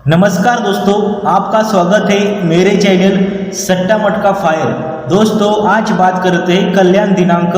नमस्कार दोस्तों, आपका स्वागत है मेरे चैनल सट्टा मटका फायर। दोस्तों आज बात करते हैं कल्याण दिनांक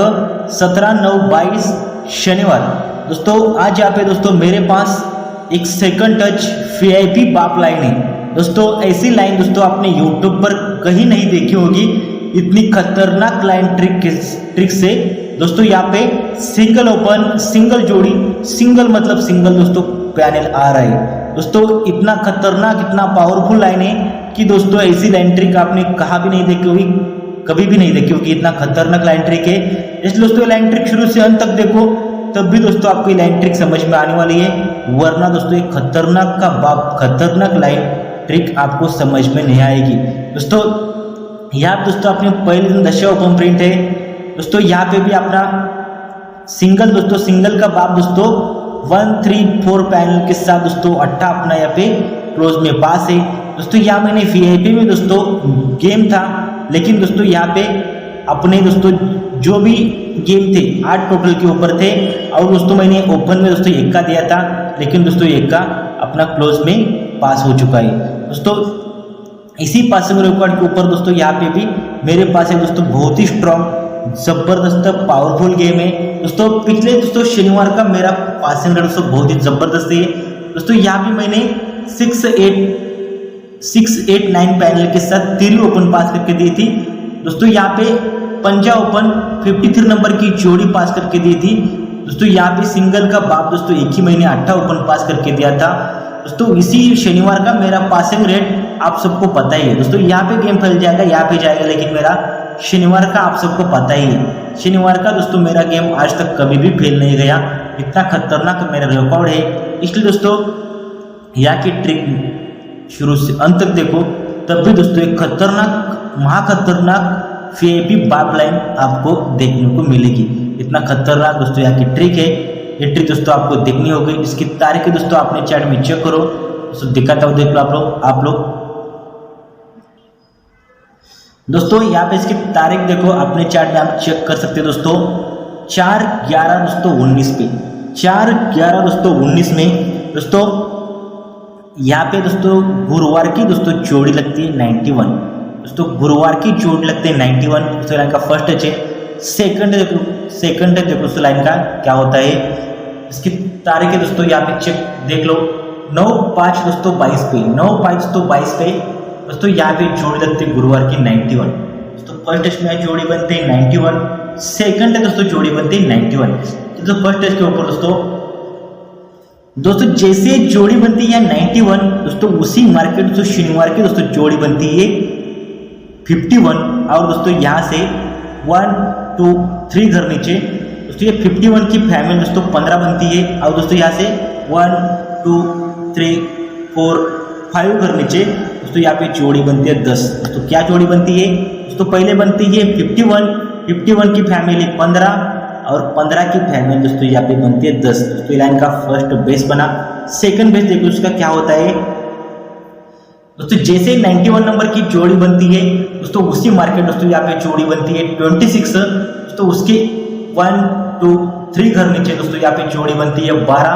17/9/22 शनिवार। दोस्तों आज यहाँ पे दोस्तों मेरे पास एक सेकंड टच वीआईपी बाप लाइन है। दोस्तों ऐसी लाइन दोस्तों आपने यूट्यूब पर कहीं नहीं देखी होगी, इतनी खतरनाक लाइन ट्रिक से दोस्तों यहाँ पे सिंगल ओपन, सिंगल जोड़ी, सिंगल मतलब सिंगल दोस्तों पैनल आ रहा है। दोस्तों इतना खतरनाक, इतना पावरफुल लाइन है कि दोस्तों ऐसी लाइन ट्रिक आपने कहाँ भी नहीं देखी होगी, कभी भी नहीं देखी होगी। इतना खतरनाक लाइन ट्रिक है, इसलिए दोस्तों लाइन ट्रिक शुरू से अंत तक देखो, तब भी दोस्तों आपको लाइन ट्रिक समझ में आने वाली है। वरना दोस्तों एक खतरनाक का बाप खतरनाक लाइन ट्रिक आपको समझ में नहीं आएगी। दोस्तों यहाँ पे दोस्तों अपने पहले दिन 10 ओपन प्रिंट है। दोस्तों यहाँ पे भी अपना सिंगल दोस्तों सिंगल का बाप दोस्तों 1 3 4 पैनल के साथ दोस्तों 8 अपना यहाँ पे क्लोज में पास है। दोस्तों यहाँ मैंने वीआईपी में दोस्तों गेम था, लेकिन दोस्तों यहाँ पे अपने दोस्तों जो भी गेम थे 8 टोटल के ऊपर थे, और दोस्तों मैंने ओपन में दोस्तों 1 का दिया था, लेकिन दोस्तों 1 का अपना क्लोज में पास हो चुका है। दोस्तों इसी पासिंग रिकॉर्ड के ऊपर दोस्तों यहाँ पे भी मेरे पास है दोस्तों बहुत ही स्ट्रॉन्ग जबरदस्त पावरफुल गेम है। दोस्तों पिछले दोस्तों शनिवार का मेरा पासिंग रेट दोस्तों बहुत ही जबरदस्त है। दोस्तों यहाँ भी मैंने 6 8 9 पैनल के साथ 3 ओपन पास करके दी थी। दोस्तों यहाँ पे पंजा ओपन 53 नंबर की जोड़ी पास करके दी थी। दोस्तों यहाँ पे सिंगल का बाप दोस्तों एक ही महीने 8 ओपन पास करके दिया था। दोस्तों इसी शनिवार का मेरा पासिंग रेट आप सबको पता ही है। दोस्तों यहाँ पे गेम फैल जाएगा, यहाँ पे जाएगा, लेकिन मेरा शनिवार का आप सबको पता ही है। शनिवार का दोस्तों मेरा गेम आज तक कभी भी फेल नहीं गया, इतना खतरनाक मेरा रिकॉर्ड है। इसलिए दोस्तों यहाँ की ट्रिक शुरू से अंत तक देखो, तब भी दोस्तों एक खतरनाक महाखतरनाक वीआईपी बाप लाइन आपको देखने को मिलेगी। इतना खतरनाक दोस्तों यहाँ की ट्रिक है। ये ट्रिक दोस्तों आपको देखनी होगी। इसकी तारीख दोस्तों आपने चैट में चेक करो, दोस्तों दिखाता हूँ, देख लो आप लोग। दोस्तों यहाँ पे इसकी तारीख देखो, अपने चार्ट में आप चेक कर सकते हैं दोस्तों। 4/11 दोस्तों 19 पे 4/11 दोस्तों 19 में दोस्तों यहाँ पे दोस्तों गुरुवार की दोस्तों जोड़ी लगती है 91। दोस्तों गुरुवार की जोड़ी लगती है 91। दोस्तों लाइन का फर्स्ट टच है, सेकंड है देखो दोस्तों लाइन का क्या होता है। इसकी तारीख है दोस्तों यहाँ पे चेक देख लो, 9/5 दोस्तों 22 पे 9/5 दोस्तों 22 पे दोस्तों यहाँ पे जोड़ी लगती है गुरुवार की 91। दोस्तों फर्स्ट टेस्ट में जोड़ी बनती है 91, सेकंड है दोस्तों जोड़ी बनती है 91। दोस्तों फर्स्ट टेस्ट के ऊपर दोस्तों जैसे जोड़ी बनती है 91, दोस्तों उसी मार्केट दोस्तों शनिवार की दोस्तों जोड़ी बनती है 51। और दोस्तों यहाँ से 1 2 3 घर नीचे दोस्तों ये 51 की फैमिली दोस्तों 15 बनती है। और दोस्तों यहाँ से 1 2 3 4 5 घर नीचे दोस्तों यहाँ पे जोड़ी बनती है 10। दोस्तों क्या जोड़ी बनती है दोस्तों, पहले बनती है 51 की फैमिली 15, और 15 की फैमिली दोस्तों यहाँ पे बनती है 10। दोस्तों लाइन का फर्स्ट बेस बना। सेकंड बेस देखो उसका क्या होता है दोस्तों, जैसे 91 नंबर की जोड़ी बनती है दोस्तों उसी मार्केट दोस्तों यहाँ पे जोड़ी बनती है 26। दोस्तों उसके 1 2 3 घर नीचे दोस्तों यहाँ पे जोड़ी बनती है 12।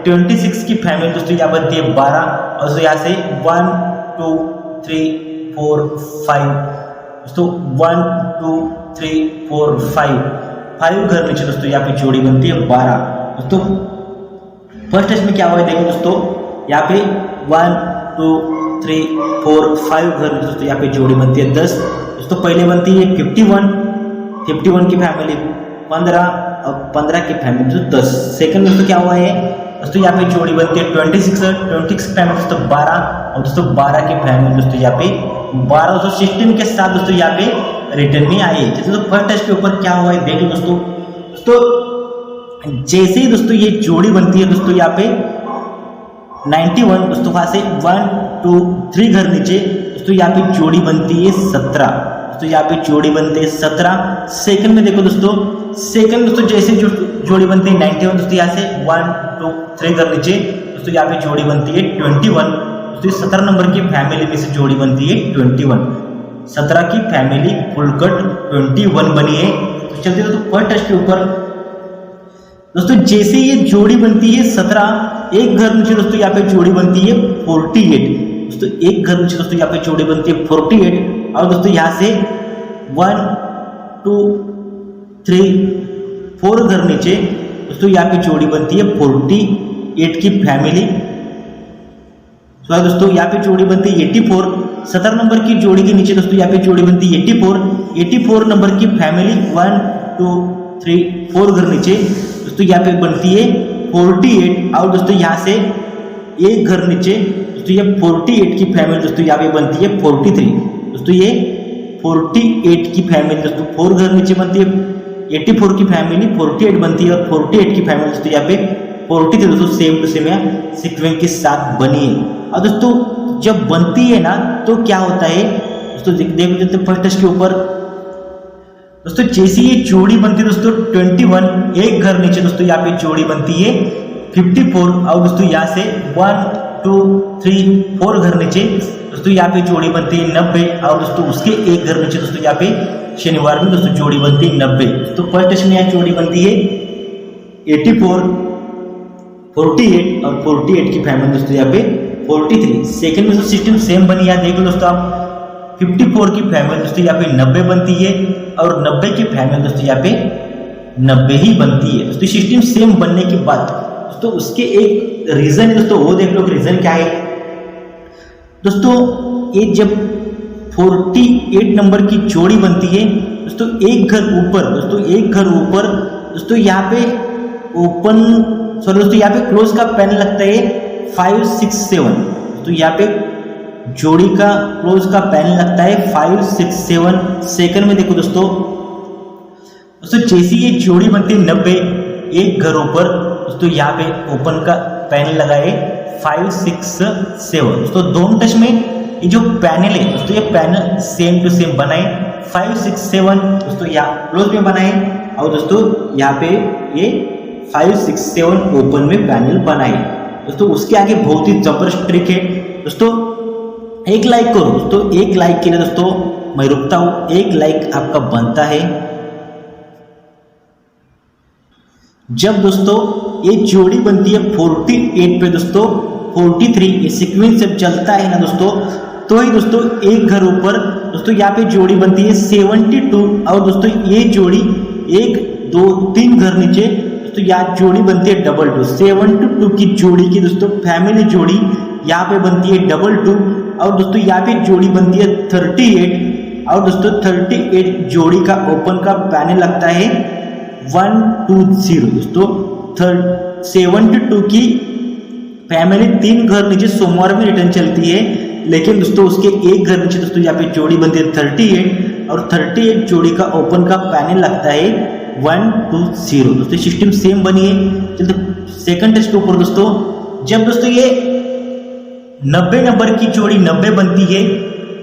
26 की फैमिली दोस्तों यहाँ बनती है 12, और दोस्तों यहाँ से 1 2 3 4 5 दोस्तों 1 2 3 4 5 घर नीचे दोस्तों यहाँ पे जोड़ी बनती है 12। दोस्तों फर्स्ट टेस्ट में क्या हुआ है देखो दोस्तों, यहाँ पे 1 2 3 4 5 घर नीचे दोस्तों यहाँ पे जोड़ी बनती है 10। दोस्तों पहले बनती है 51 की फैमिली 15, और 15 की फैमिली दोस्तों 10। सेकंड दोस्तों क्या हुआ है दोस्तों, यहाँ पे जोड़ी बनती है 26 फैमिली दोस्तों 12, और दोस्तों 12 की फैमिली दोस्तों यहाँ पे 12 दोस्तों 16 के साथ दोस्तों यहाँ पे रिटर्न में आई है। दोस्तों फर्स्ट टेस्ट के ऊपर क्या हुआ है देख लो दोस्तों जैसे ही दोस्तों ये जोड़ी बनती है दोस्तों यहाँ पे 91, दोस्तों वहां से 1 2 3 घर नीचे दोस्तों यहाँ पे जोड़ी बनती है 17। दोस्तों यहाँ पे जोड़ी बनती है 17। सेकंड में देखो दोस्तों, सेकंड दोस्तों जैसे जोड़ी बनती है 91 दोस्तों यहाँ से 1 2 3 घर नीचे दोस्तों यहाँ पे जोड़ी बनती है 21। दोस्तों 17 नंबर की फैमिली में से जोड़ी बनती है 21। 17 की फैमिली फुल कट 21 बनी है। तो चलते दोस्तों फर्स्ट टेस्ट के ऊपर दोस्तों जैसे ये जोड़ी बनती है 17, एक घर नीचे दोस्तों यहाँ पे जोड़ी बनती है 48। दोस्तों एक घर नीचे दोस्तों यहाँ पे जोड़ी बनती है 48। और दोस्तों यहाँ से 1 2 3 4 घर नीचे दोस्तों यहाँ पे जोड़ी बनती है 48 की फैमिली। दोस्तों यहाँ पे जोड़ी बनती है 84। 17 नंबर की जोड़ी के नीचे दोस्तों यहाँ पे जोड़ी बनती है 84 नंबर की फैमिली। 1 2 3 4 घर नीचे दोस्तों यहाँ पे बनती है 48। और दोस्तों यहाँ से एक घर नीचे दोस्तों ये 48 की फैमिली दोस्तों यहाँ पे बनती है 43। दोस्तों ये 48 की फैमिली दोस्तों 4 घर नीचे बनती है 84 की फैमिली 48 बनती है, और 48 की फैमिली दोस्तों यहाँ पे 43 दोस्तों सेम टू सेम है सीक्वेंस के साथ बनी है। और दोस्तों जब बनती है ना तो क्या होता है दोस्तों, देख लेते हैं फर्स्ट टेस्ट के ऊपर। दोस्तों जैसे ये जोड़ी बनती है दोस्तों 21, एक घर नीचे दोस्तों यहाँ पे जोड़ी बनती है 54। और दोस्तों यहाँ से 1 2 3 4 घर नीचे दोस्तों यहाँ पे जोड़ी बनती है 90। और दोस्तों उसके एक घर नीचे दोस्तों यहाँ पे शनिवार में दोस्तों जोड़ी बनती है 90। तो फर्स्ट टेस्ट में यहाँ जोड़ी बनती है 84 48 और 48 की फैमिली दोस्तों यहाँ पे 43। सेकंड में दोस्तों सिस्टम सेम बनी है, देख लो दोस्तों आप 54 की फैमिली दोस्तों यहाँ पे 90 बनती है, और 90 की फैमिली दोस्तों यहाँ पे 90 ही बनती है। दोस्तों सिस्टम सेम बनने के बाद दोस्तों उसके एक रीजन है दोस्तों, वो देख लो रीजन क्या है। दोस्तों ये जब 48 नंबर की जोड़ी बनती है दोस्तों एक घर ऊपर दोस्तों यहाँ पे ओपन दोस्तों यहाँ पे क्लोज का पेन लगता है 5 6 7। तो यहाँ पे जोड़ी का क्लोज का पेन लगता है 5 6 7। सेकंड में देखो दोस्तों जैसे ये जोड़ी बनती है 90, एक घर ऊपर दोस्तों यहाँ पे ओपन का पेन लगाए 5 6 7। दोस्तों दोनों टेस्ट में ये जो पैनल है दोस्तों ये पैनल सेम टू सेम बनाए 5 6 7 दोस्तों यहाँ क्लोज में बनाए, और दोस्तों यहाँ पे ये 5 6 7 ओपन में पैनल बनाए। दोस्तों उसके आगे बहुत ही जबरदस्त ट्रिक है दोस्तों। एक लाइक करो दोस्तों, एक लाइक के लिए दोस्तों मैं रुकता हूं, एक लाइक आपका बनता है। जब दोस्तों ये जोड़ी बनती है 48 पे दोस्तों 43, ये सीक्वेंस जब चलता है ना दोस्तों तो ही दोस्तों एक घर ऊपर दोस्तों यहाँ पे जोड़ी बनती है 72। और दोस्तों ये जोड़ी 1 2 3 घर नीचे दोस्तों यहाँ जोड़ी बनती है 22। 72 की जोड़ी की दोस्तों फैमिली जोड़ी यहाँ पे बनती है 22। और दोस्तों यहाँ पे जोड़ी बनती है 38। और दोस्तों 38 जोड़ी का ओपन का पैनल लगता है 1 2 0। दोस्तों 72 की फैमिली 3 घर नीचे सोमवार में रिटर्न चलती है, लेकिन दोस्तों उसके एक घर नीचे दोस्तों यहाँ पे जोड़ी बनती है 38, और 38 जोड़ी का ओपन का पैनल लगता है 1 2 0। दोस्तों सिस्टम सेम बनी है। चलते सेकंड टेस्ट के ऊपर दोस्तों, जब दोस्तों ये 90 नंबर की जोड़ी 90 बनती है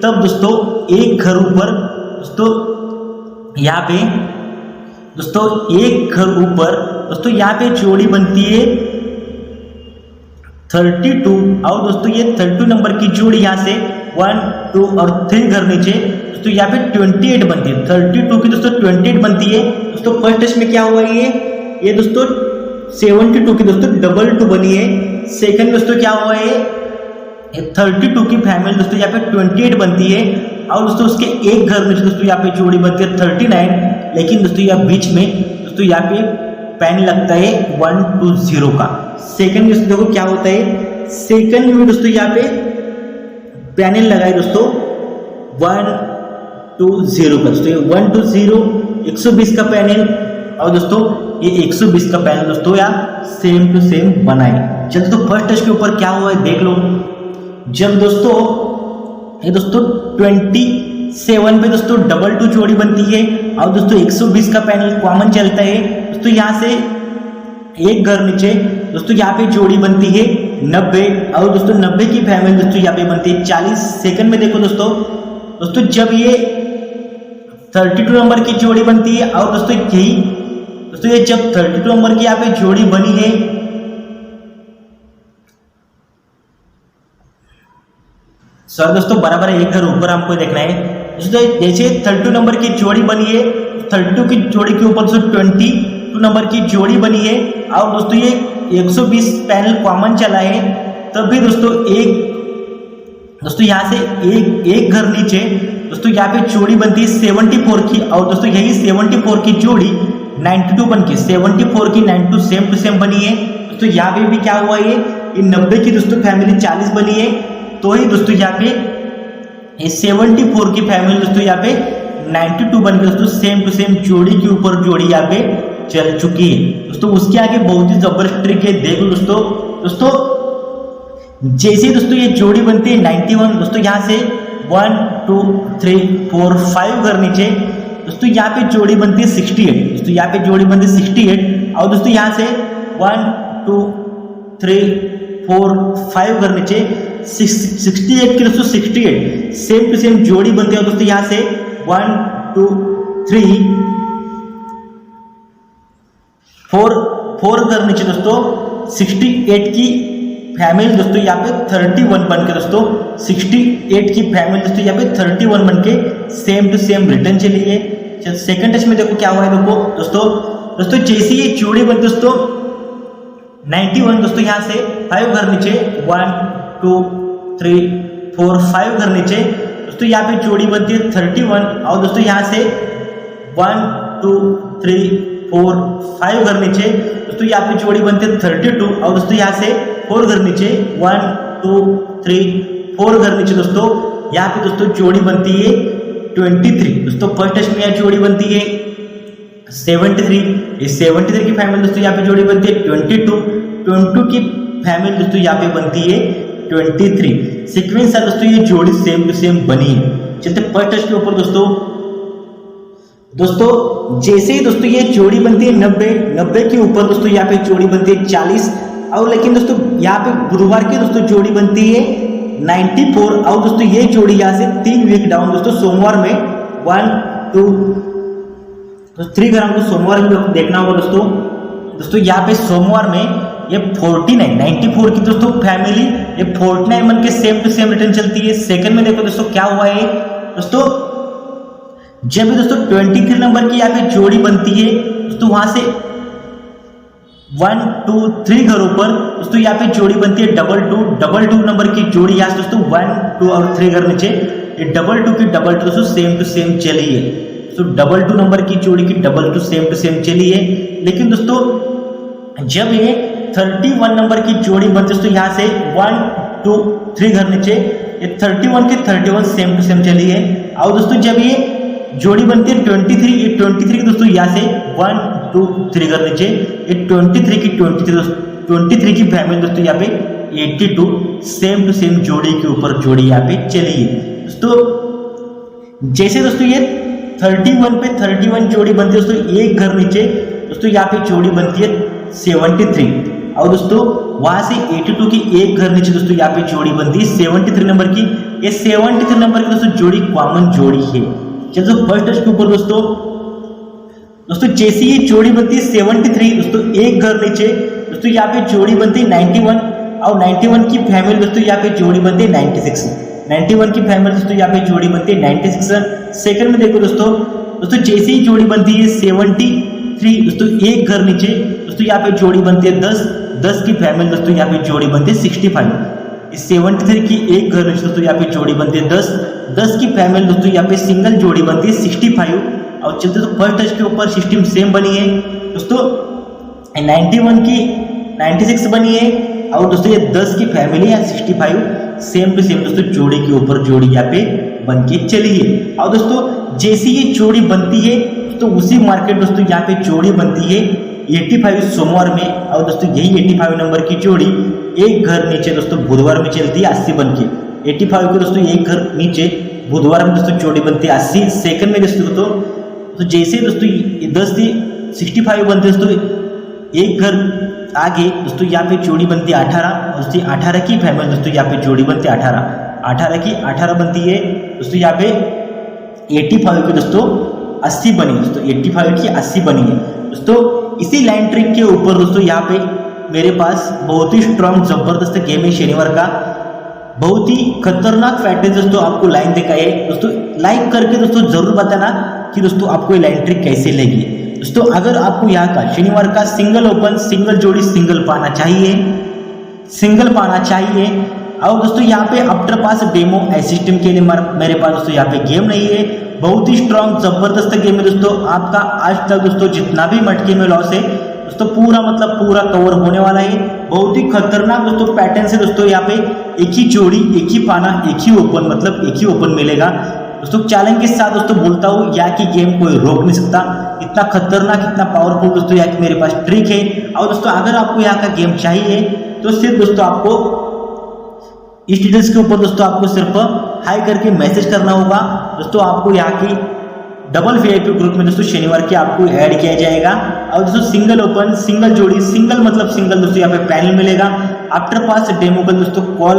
तब दोस्तों एक घर ऊपर दोस्तों यहाँ पे दोस्तों एक घर ऊपर दोस्तों यहाँ पे जोड़ी बनती है 32। और दोस्तों ये 32 नंबर की जोड़ी यहाँ से 1 2 और 3 घर नीचे दोस्तों यहाँ पे 28 बनती है। 32 की दोस्तों 28 बनती है। दोस्तों फर्स्ट टेस्ट में क्या हुआ ये दोस्तों 72 की दोस्तों 22 बनी है। सेकंड दोस्तों क्या हुआ है 32 की फैमिली दोस्तों यहाँ पे 28 बनती है, और दोस्तों उसके एक घर नीचे दोस्तों यहाँ पे जोड़ी बनती है 39। लेकिन दोस्तों यहाँ बीच में दोस्तों यहाँ पे पैन लगता है 1 2 0 का। सेकंड दोस्तों देखो क्या होता है, सेकंड में दोस्तों यहाँ पे पैनल लगाए दोस्तों 1 2 0 का। दोस्तों 1 2 0 120 का पैनल, और दोस्तों ये 120 का पैनल दोस्तों यहाँ सेम टू सेम बनाए। चलो तो फर्स्ट टेस्ट के ऊपर क्या हुआ है देख लो। जब दोस्तों ये दोस्तों 27 पे दोस्तों 22 जोड़ी बनती है, और दोस्तों 120 का पैनल कॉमन चलता है। दोस्तों यहाँ से एक घर नीचे दोस्तों यहाँ पे जोड़ी बनती है 90, और दोस्तों 90 की फैमिली दोस्तों यहाँ पे बनती है 40। सेकंड में देखो दोस्तों जब ये 32 नंबर की जोड़ी बनती है, और दोस्तों ये जब 32 नंबर की यहाँ पे जोड़ी बनी है सर दोस्तों बराबर एक घर ऊपर हमको देखना है। दोस्तों जैसे 32 नंबर की जोड़ी बनी है, 32 की जोड़ी के ऊपर दोस्तों 22 नंबर की जोड़ी बनी है और दोस्तों ये 120 पैनल कॉमन चला है। तब भी दोस्तों यहाँ से एक घर नीचे दोस्तों यहाँ पे जोड़ी बनती है 74 की और दोस्तों यही 74 की जोड़ी 92 बन के 74 की 92 सेम टू सेम बनी है। दोस्तों यहाँ पे भी क्या हुआ है, ये 90 की दोस्तों फैमिली 40 बनी है, तो ही दोस्तों यहाँ पे ये 74 की फैमिली दोस्तों यहाँ पे 92 बन के दोस्तों सेम टू सेम जोड़ी के ऊपर जोड़ी यहाँ पे चल चुकी है। दोस्तों उसके आगे बहुत ही जबरदस्त ट्रिक है, देखो दोस्तों जैसे दोस्तों ये जोड़ी बनती है 91, दोस्तों यहाँ से 1 2 3 4 5 घर नीचे दोस्तों यहाँ पे जोड़ी बनती है 68, दोस्तों यहाँ पे जोड़ी बनती है 68 और दोस्तों यहाँ से 1 2 3 4 5 घर नीचे 68 की दोस्तों 68 सेम टू सेम जोड़ी बनती है दोस्तों यहाँ से 1 2 3 4 घर नीचे दोस्तों 68 की फैमिली दोस्तों यहाँ पे 31 बन के दोस्तों 68 की फैमिली दोस्तों यहाँ पे 31 बन के सेम टू सेम रिटर्न चली है। सेकंड टेस्ट में देखो क्या हुआ है, देखो दोस्तों जैसे ये जोड़ी बन दोस्तों 91 दोस्तों यहाँ से 5 घर नीचे 1 2 3 4 5 घर नीचे दोस्तों यहाँ पे जोड़ी बनती है 31 और दोस्तों यहाँ से 1 2 3 4 5 घर नीचे दोस्तों यहाँ पे जोड़ी बनती है 32 और दोस्तों यहाँ से 4 घर नीचे 1 2 3 4 घर नीचे दोस्तों यहाँ पे दोस्तों जोड़ी बनती है 23। दोस्तों फर्स्ट टेस्ट में यहाँ जोड़ी बनती है 73, इस 73 की फैमिली दोस्तों यहाँ पे जोड़ी बनती है 22 की फैमिली दोस्तों यहाँ पे बनती है 23। सीक्वेंस है दोस्तों ये जोड़ी सेम टू सेम बनी है। चलते फर्स्ट टेस्ट के ऊपर दोस्तों जैसे ही दोस्तों ये जोड़ी बनती है 90 के ऊपर दोस्तों यहाँ पे जोड़ी बनती है 40 और लेकिन दोस्तों यहाँ पे गुरुवार की दोस्तों जोड़ी बनती है 94 और दोस्तों ये जोड़ी यहाँ से 3 वीक डाउन दोस्तों सोमवार में 1 2 3 ग्राम को सोमवार में देखना होगा दोस्तों यहाँ पे सोमवार में ये 94 की दोस्तों फैमिली ये 49 बन के सेम टू सेम रिटर्न चलती है। सेकंड में देखो दोस्तों क्या हुआ है दोस्तों, जब भी दोस्तों 23 नंबर की यहाँ पे जोड़ी बनती है दोस्तों वहां से 1 2 3 घरों पर दोस्तों यहाँ पे जोड़ी बनती है 2 नंबर की जोड़ी यहाँ से दोस्तों 1 2 और 3 घर नीचे ये 2 की दोस्तों सेम टू सेम चली है। तो 2 नंबर की जोड़ी की 2 सेम टू सेम चली है। लेकिन दोस्तों जब ये 31 नंबर की जोड़ी बनती है दोस्तों यहाँ से 1 2 3 घर नीचे ये 31 की 31 सेम टू सेम चली है। और दोस्तों जब ये जोड़ी बनती है 23 की दोस्तों यहाँ से 1 2 3 घर नीचे ये 23 की फैमिली दोस्तों यहाँ पे 82 सेम टू सेम जोड़ी के ऊपर जोड़ी यहाँ पे चली है। दोस्तों जैसे दोस्तों ये 31 पे 31 जोड़ी बनती है दोस्तों एक घर नीचे दोस्तों यहाँ पे जोड़ी बनती है 73 और दोस्तों वहां से 82 की एक घर नीचे दोस्तों यहाँ पे जोड़ी बनती है 73 नंबर की। ये 73 नंबर की दोस्तों जोड़ी कॉमन जोड़ी है। चलो फर्स्ट टेस्ट के ऊपर दोस्तों जैसे ये जोड़ी बनती है 73 दोस्तों एक घर नीचे दोस्तों यहाँ पे जोड़ी बनती है 91 और 91 की फैमिली दोस्तों यहाँ पे जोड़ी बनती है 91 की फैमिली दोस्तों यहाँ पे जोड़ी बनती है 96। सेकंड में देखो दोस्तों जैसे ही जोड़ी बनती है 73 दोस्तों एक घर नीचे दोस्तों यहाँ पे जोड़ी बनती है 10 की फैमिली दोस्तों यहाँ पे जोड़ी बनती है 65। इस 73 की एक घर नीचे दोस्तों यहाँ पे जोड़ी बनती है 10 की फैमिली दोस्तों यहाँ पे सिंगल जोड़ी बनती है 65। और चलते तो फर्स्ट टेस्ट के ऊपर सिस्टम सेम बनी है दोस्तों 91 की 96 बनी है और दोस्तों ये 10 की फैमिली है 65 सेम टू सेम दोस्तों जोड़ी के ऊपर जोड़ी यहाँ पे बन के चली है। और दोस्तों जैसी ये जोड़ी बनती है तो उसी मार्केट दोस्तों यहाँ पे जोड़ी बनती है 85 सोमवार में और दोस्तों यही 85 नंबर की जोड़ी एक घर नीचे दोस्तों बुधवार में चलती है 80 बन के 85 के दोस्तों एक घर नीचे बुधवार में दोस्तों जोड़ी बनती है 80। सेकंड में दोस्तों तो जैसे दोस्तों 10 की 65 बनती है दोस्तों एक घर आगे दोस्तों यहाँ पे जोड़ी बनती है 18 दोस्तों 18 की फैमिली दोस्तों यहाँ पे जोड़ी बनती है 18 की 18 बनती है दोस्तों यहाँ पे 85 की दोस्तों 80 बनी दोस्तों 85 की 80 बनी है दोस्तों। इसी लाइन ट्रिक के ऊपर दोस्तों यहाँ पे मेरे पास बहुत ही स्ट्रॉन्ग जबरदस्त गेम है शनिवार का, बहुत ही खतरनाक पैटर्न दोस्तों आपको लाइन दिखाई है दोस्तों। लाइक करके दोस्तों जरूर बताना कि दोस्तों आपको ये लाइन ट्रिक कैसे लगी। दोस्तों अगर आपको यहाँ का शनिवार का सिंगल ओपन, सिंगल जोड़ी, सिंगल पाना चाहिए, और दोस्तों यहाँ पे आफ्टर पास डेमो सिस्टम के लिए मेरे पास दोस्तों यहाँ पे गेम नहीं है। बहुत ही स्ट्रॉन्ग जबरदस्त गेम है दोस्तों। आपका आज तक दोस्तों जितना भी मटके में लॉस है दोस्तों पूरा कवर होने वाला है। बहुत ही खतरनाक दोस्तों पैटर्न से दोस्तों यहाँ पे एक ही जोड़ी, एक ही पाना, एक ही ओपन, मतलब एक ही ओपन मिलेगा दोस्तों। चैलेंज के साथ दोस्तों बोलता हूँ यहाँ की गेम कोई रोक नहीं सकता। इतना खतरनाक, इतना पावरफुल दोस्तों यहाँ की मेरे पास ट्रिक है। और दोस्तों अगर आपको यहाँ का गेम चाहिए तो सिर्फ दोस्तों आपको इस डिटेल्स के ऊपर दोस्तों आपको सिर्फ हाई करके मैसेज करना होगा दोस्तों। आपको यहाँ की डबल वीआईपी ग्रुप में दोस्तों शनिवार के आपको ऐड किया जाएगा। और दोस्तों सिंगल ओपन, सिंगल जोड़ी, सिंगल मतलब सिंगल दोस्तों यहाँ पे पैनल मिलेगा। आफ्टर पास डेमो का दोस्तों कॉल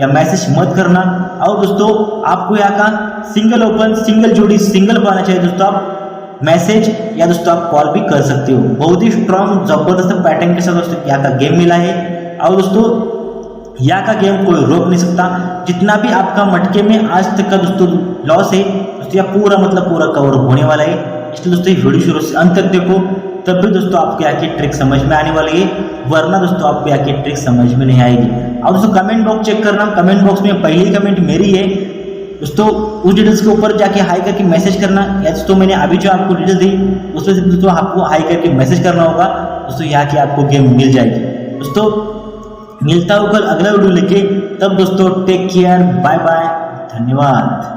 या मैसेज मत करना। और दोस्तों आपको यहाँ का सिंगल ओपन, सिंगल जोड़ी, सिंगल पाना चाहिए दोस्तों, आप मैसेज या दोस्तों आप कॉल भी कर सकते हो। बहुत ही स्ट्रॉन्ग जबरदस्त पैटर्न के साथ दोस्तों यहाँ का गेम मिला है। और दोस्तों यहाँ का गेम कोई रोक नहीं सकता। जितना भी आपका मटके में आज तक का दोस्तों लॉस है दोस्तों यह पूरा कवर होने वाला है। इसलिए दोस्तों ये वीडियो शुरू से अंत तक देखो, तब भी दोस्तों आपको यहाँ की ट्रिक समझ में आने वाली है, वरना दोस्तों आपको यहाँ की ट्रिक समझ में नहीं आएगी। और दोस्तों कमेंट बॉक्स चेक करना, कमेंट बॉक्स में पहली कमेंट मेरी है दोस्तों। उस डिटेल्स के ऊपर जाके हाई करके मैसेज करना, या दोस्तों मैंने अभी जो आपको डिटेल्स दी उसमें से दोस्तों आपको हाई करके मैसेज करना होगा दोस्तों। यहाँ की आपको गेम मिल जाएगी दोस्तों। मिलता हूँ कल अगला वीडियो लेके, तब दोस्तों टेक केयर, बाय बाय, धन्यवाद।